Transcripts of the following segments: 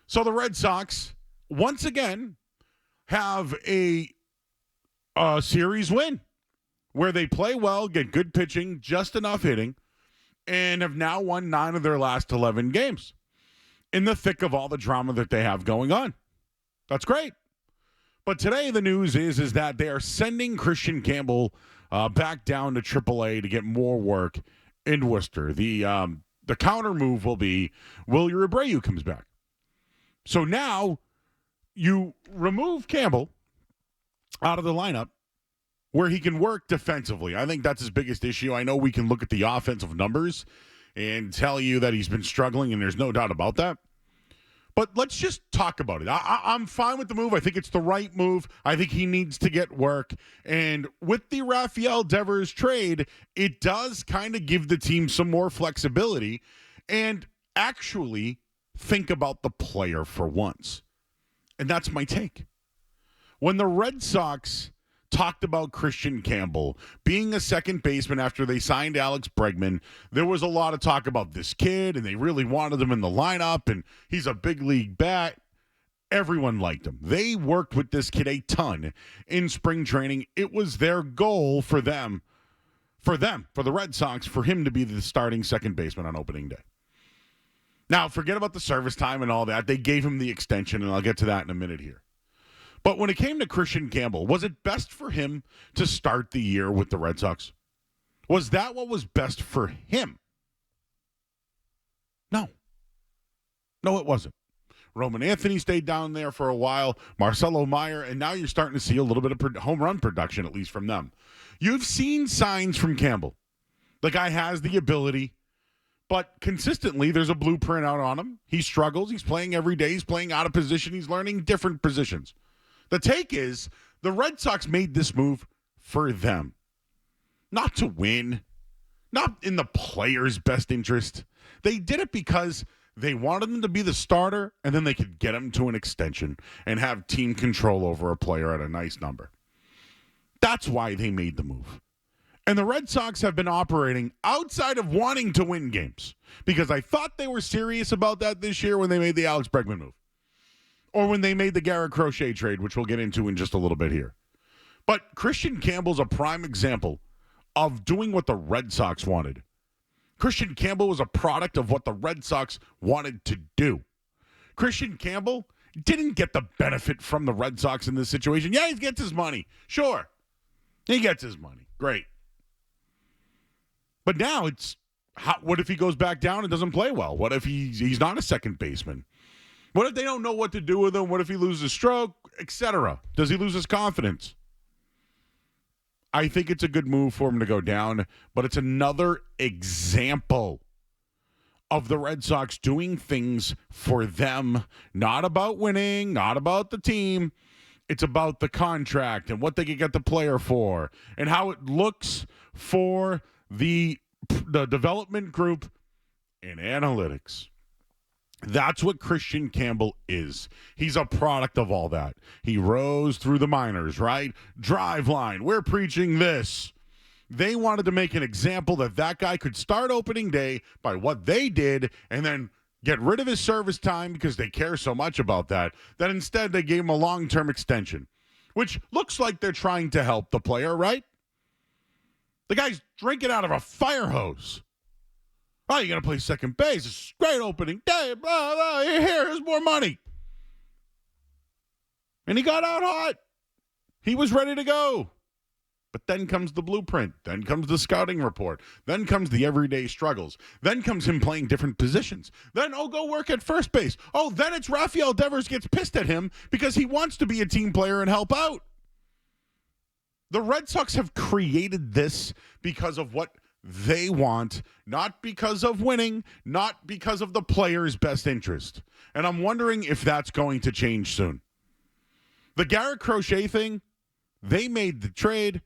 So the Red Sox, once again, have a series win where they play well, get good pitching, just enough hitting, and have now won 9 of their last 11 games in the thick of all the drama that they have going on. That's great. But today the news is that they are sending Kristian Campbell back down to AAA to get more work in Worcester. The counter move will be Willie Abreu comes back. So now you remove Campbell out of the lineup where he can work defensively. I think that's his biggest issue. I know we can look at the offensive numbers and tell you that he's been struggling, and there's no doubt about that. But let's just talk about it. I'm fine with the move. I think it's the right move. I think he needs to get work. And with the Rafael Devers trade, it does kind of give the team some more flexibility and actually think about the player for once. And that's my take. When the Red Sox talked about Kristian Campbell being a second baseman after they signed Alex Bregman, there was a lot of talk about this kid, and they really wanted him in the lineup, and he's a big league bat. Everyone liked him. They worked with this kid a ton in spring training. It was their goal for the Red Sox, for him to be the starting second baseman on opening day. Now, forget about the service time and all that. They gave him the extension, and I'll get to that in a minute here. But when it came to Kristian Campbell, was it best for him to start the year with the Red Sox? Was that what was best for him? No. No, it wasn't. Roman Anthony stayed down there for a while, Marcelo Meyer, and now you're starting to see a little bit of home run production, at least from them. You've seen signs from Campbell. The guy has the ability, but consistently there's a blueprint out on him. He struggles. He's playing every day. He's playing out of position. He's learning different positions. The take is the Red Sox made this move for them, not to win, not in the player's best interest. They did it because they wanted him to be the starter, and then they could get him to an extension and have team control over a player at a nice number. That's why they made the move. And the Red Sox have been operating outside of wanting to win games, because I thought they were serious about that this year when they made the Alex Bregman move. Or when they made the Garrett Crochet trade, which we'll get into in just a little bit here. But Kristian Campbell's a prime example of doing what the Red Sox wanted. Kristian Campbell was a product of what the Red Sox wanted to do. Kristian Campbell didn't get the benefit from the Red Sox in this situation. Yeah, he gets his money. Sure. He gets his money. Great. But now it's, what if he goes back down and doesn't play well? What if he's not a second baseman? What if they don't know what to do with him? What if he loses a stroke, etc.? Does he lose his confidence? I think it's a good move for him to go down, but it's another example of the Red Sox doing things for them, not about winning, not about the team. It's about the contract and what they can get the player for and how it looks for the development group in analytics. That's what Kristian Campbell is. He's a product of all that. He rose through the minors, right? Drive line. We're preaching this. They wanted to make an example that guy could start opening day by what they did and then get rid of his service time because they care so much about that instead they gave him a long-term extension, which looks like they're trying to help the player, right? The guy's drinking out of a fire hose. Oh, you're going to play second base. It's a great opening day. Blah, blah. Here's more money. And he got out hot. He was ready to go. But then comes the blueprint. Then comes the scouting report. Then comes the everyday struggles. Then comes him playing different positions. Then, go work at first base. Then it's Rafael Devers gets pissed at him because he wants to be a team player and help out. The Red Sox have created this because of what they want, not because of winning, not because of the player's best interest. And I'm wondering if that's going to change soon. The Garrett Crochet thing, they made the trade.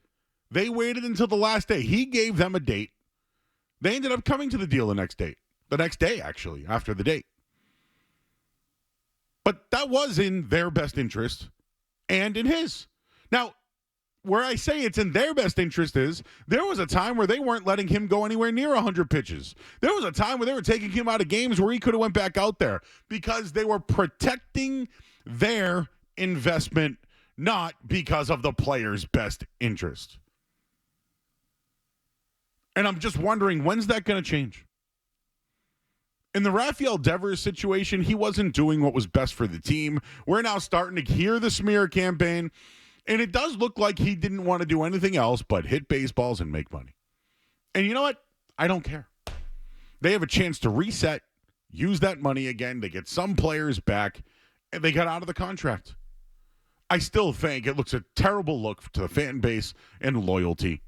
They waited until the last day. He gave them a date. They ended up coming to the deal the next day, actually, after the date. But that was in their best interest and in his. Now, where I say it's in their best interest is there was a time where they weren't letting him go anywhere near 100 pitches. There was a time where they were taking him out of games where he could have went back out there because they were protecting their investment, not because of the player's best interest. And I'm just wondering, when's that going to change? In the Rafael Devers situation, he wasn't doing what was best for the team. We're now starting to hear the smear campaign. And it does look like he didn't want to do anything else but hit baseballs and make money. And you know what? I don't care. They have a chance to reset, use that money again. They get some players back, and they got out of the contract. I still think it looks a terrible look to the fan base and loyalty.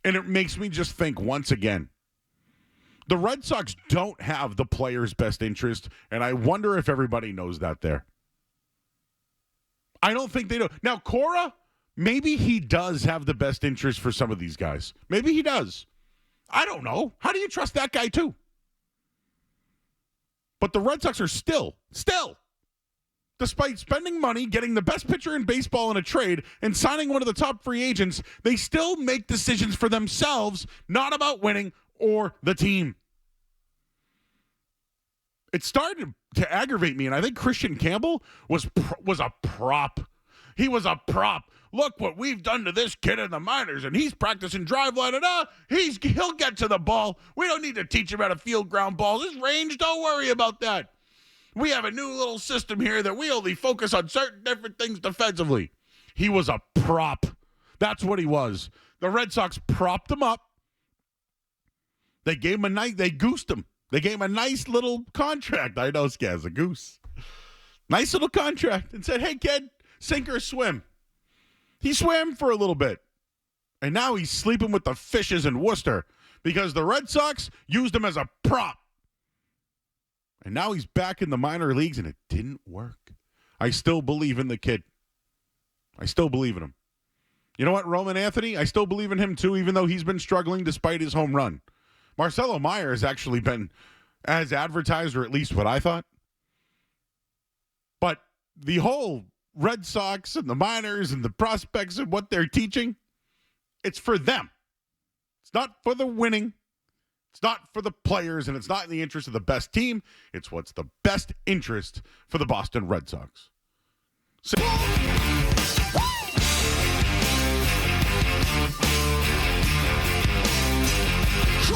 And it makes me just think once again, the Red Sox don't have the player's best interest, and I wonder if everybody knows that there. I don't think they do. Now, Cora, maybe he does have the best interest for some of these guys. Maybe he does. I don't know. How do you trust that guy, too? But the Red Sox are still, despite spending money, getting the best pitcher in baseball in a trade, and signing one of the top free agents, they still make decisions for themselves, not about winning or the team. It started to aggravate me, and I think Kristian Campbell was a prop. He was a prop. Look what we've done to this kid in the minors, and he's practicing drive line, and he'll get to the ball. We don't need to teach him how to field ground balls. His range, don't worry about that. We have a new little system here that we only focus on certain different things defensively. He was a prop. That's what he was. The Red Sox propped him up. They gave him they goosed him. They gave him a nice little contract. I know, Skaz, a goose. Nice little contract. And said, hey, kid, sink or swim. He swam for a little bit. And now he's sleeping with the fishes in Worcester because the Red Sox used him as a prop. And now he's back in the minor leagues, and it didn't work. I still believe in the kid. I still believe in him. You know what, Roman Anthony? I still believe in him, too, even though he's been struggling despite his home run. Marcelo Meyer has actually been as advertised, or at least what I thought. But the whole Red Sox and the minors and the prospects and what they're teaching, it's for them. It's not for the winning. It's not for the players, and it's not in the interest of the best team. It's what's the best interest for the Boston Red Sox. So-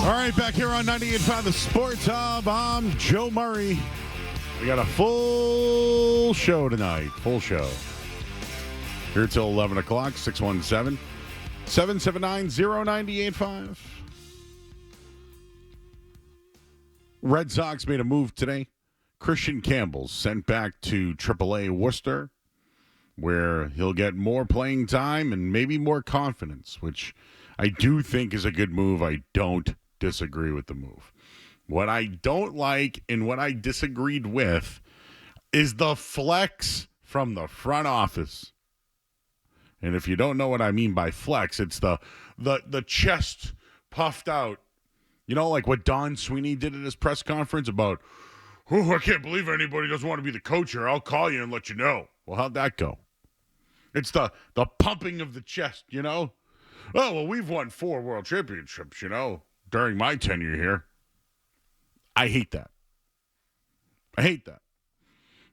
All right, back here on 98.5 The Sports Hub. I'm Joe Murray. We got a full show tonight. Full show. Here till 11 o'clock, 617-779-0985. Red Sox made a move today. Kristian Campbell sent back to AAA Worcester, where he'll get more playing time and maybe more confidence, which I do think is a good move. I don't disagree with the move. What I don't like and what I disagreed with is the flex from the front office. And if you don't know what I mean by flex, it's the chest puffed out. You know, like what Don Sweeney did at his press conference about, oh, I can't believe anybody doesn't want to be the coach here. I'll call you and let you know. Well, how'd that go? It's the pumping of the chest, you know? Oh, well, we've won 4 world championships, you know, during my tenure here. I hate that. I hate that.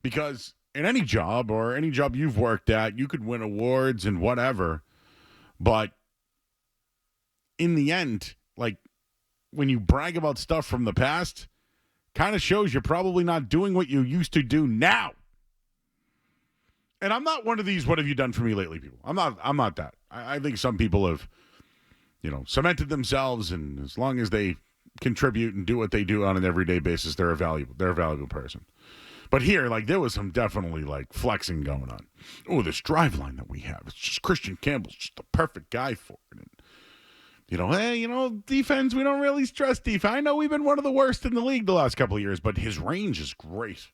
Because in any job or any job you've worked at, you could win awards and whatever. But in the end, like, when you brag about stuff from the past, kind of shows you're probably not doing what you used to do now. And I'm not one of these "what have you done for me lately" people. I'm not that. I think some people have, cemented themselves, and as long as they contribute and do what they do on an everyday basis, they're a valuable person. But here, there was some definitely flexing going on. Oh, this drive line that we have, it's just Kristian Campbell's just the perfect guy for it. And, defense, we don't really stress defense. I know we've been one of the worst in the league the last couple of years, but his range is great.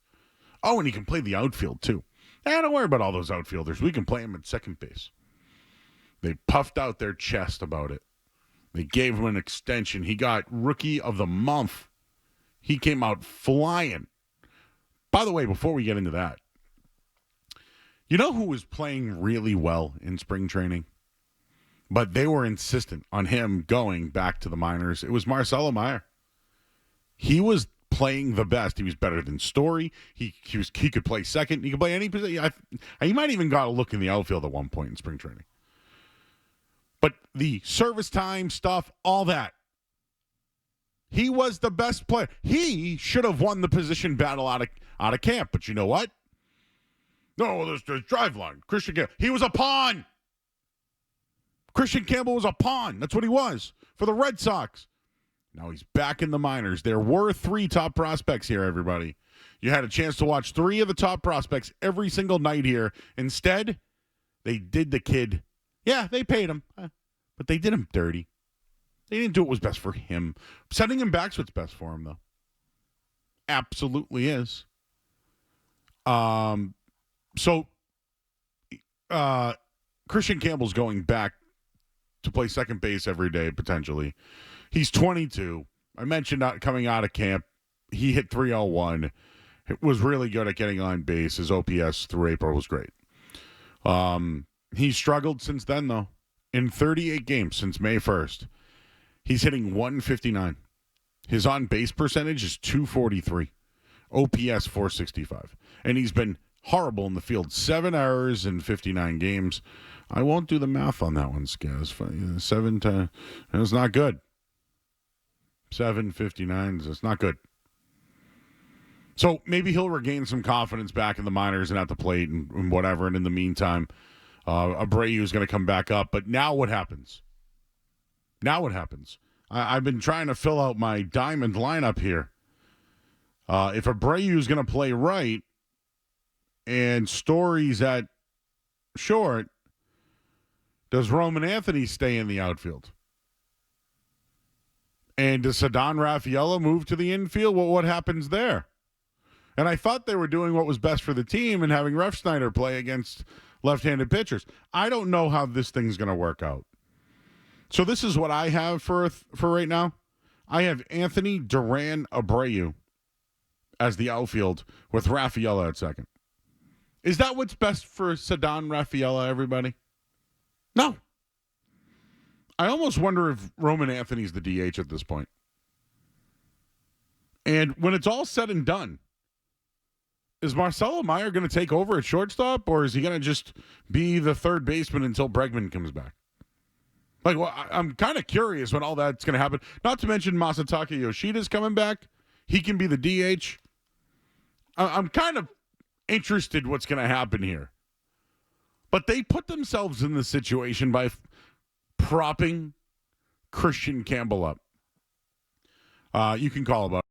Oh, and he can play the outfield, too. Don't worry about all those outfielders. We can play him at second base. They puffed out their chest about it. They gave him an extension. He got Rookie of the Month. He came out flying. By the way, before we get into that, you know who was playing really well in spring training? But they were insistent on him going back to the minors. It was Marcelo Meyer. He was playing the best. He was better than Story. He could play second. He could play any position. He might even got a look in the outfield at one point in spring training. But the service time stuff, all that, he was the best player. He should have won the position battle out of camp. But you know what? No, there's drive line. Kristian Campbell. He was a pawn. Kristian Campbell was a pawn. That's what he was for the Red Sox. Now he's back in the minors. There were 3 top prospects here, everybody. You had a chance to watch 3 of the top prospects every single night here. Instead, they did the kid. Yeah, they paid him, but they did him dirty. They didn't do what was best for him. Sending him back's what's best for him, though. Absolutely is. So Kristian Campbell's going back to play second base every day, potentially. He's 22. I mentioned coming out of camp, he hit 301. It was really good at getting on base. His OPS through April was great. He's struggled since then, though. In 38 games since May 1st, he's hitting 159. His on-base percentage is 243. OPS 465. And he's been horrible in the field. 7 errors in 59 games. I won't do the math on that one, Skaz. 7 to... It's not good. 759, it's not good. So maybe he'll regain some confidence back in the minors and at the plate and whatever. And in the meantime, Abreu is going to come back up. But now what happens? I've been trying to fill out my diamond lineup here. If Abreu is going to play right and Story's at short, does Roman Anthony stay in the outfield? And does Ceddanne Rafaela move to the infield? Well, what happens there? And I thought they were doing what was best for the team and having Refsnyder play against left-handed pitchers. I don't know how this thing's going to work out. So this is what I have for right now. I have Anthony Duran Abreu as the outfield with Rafaela at second. Is that what's best for Ceddanne Rafaela, everybody? No. I almost wonder if Roman Anthony's the DH at this point. And when it's all said and done, is Marcelo Meyer going to take over at shortstop, or is he going to just be the third baseman until Bregman comes back? Like, well, I'm kind of curious when all that's going to happen. Not to mention Masataka Yoshida's coming back. He can be the DH. I'm kind of interested what's going to happen here. But they put themselves in this situation by propping Kristian Campbell up. You can call about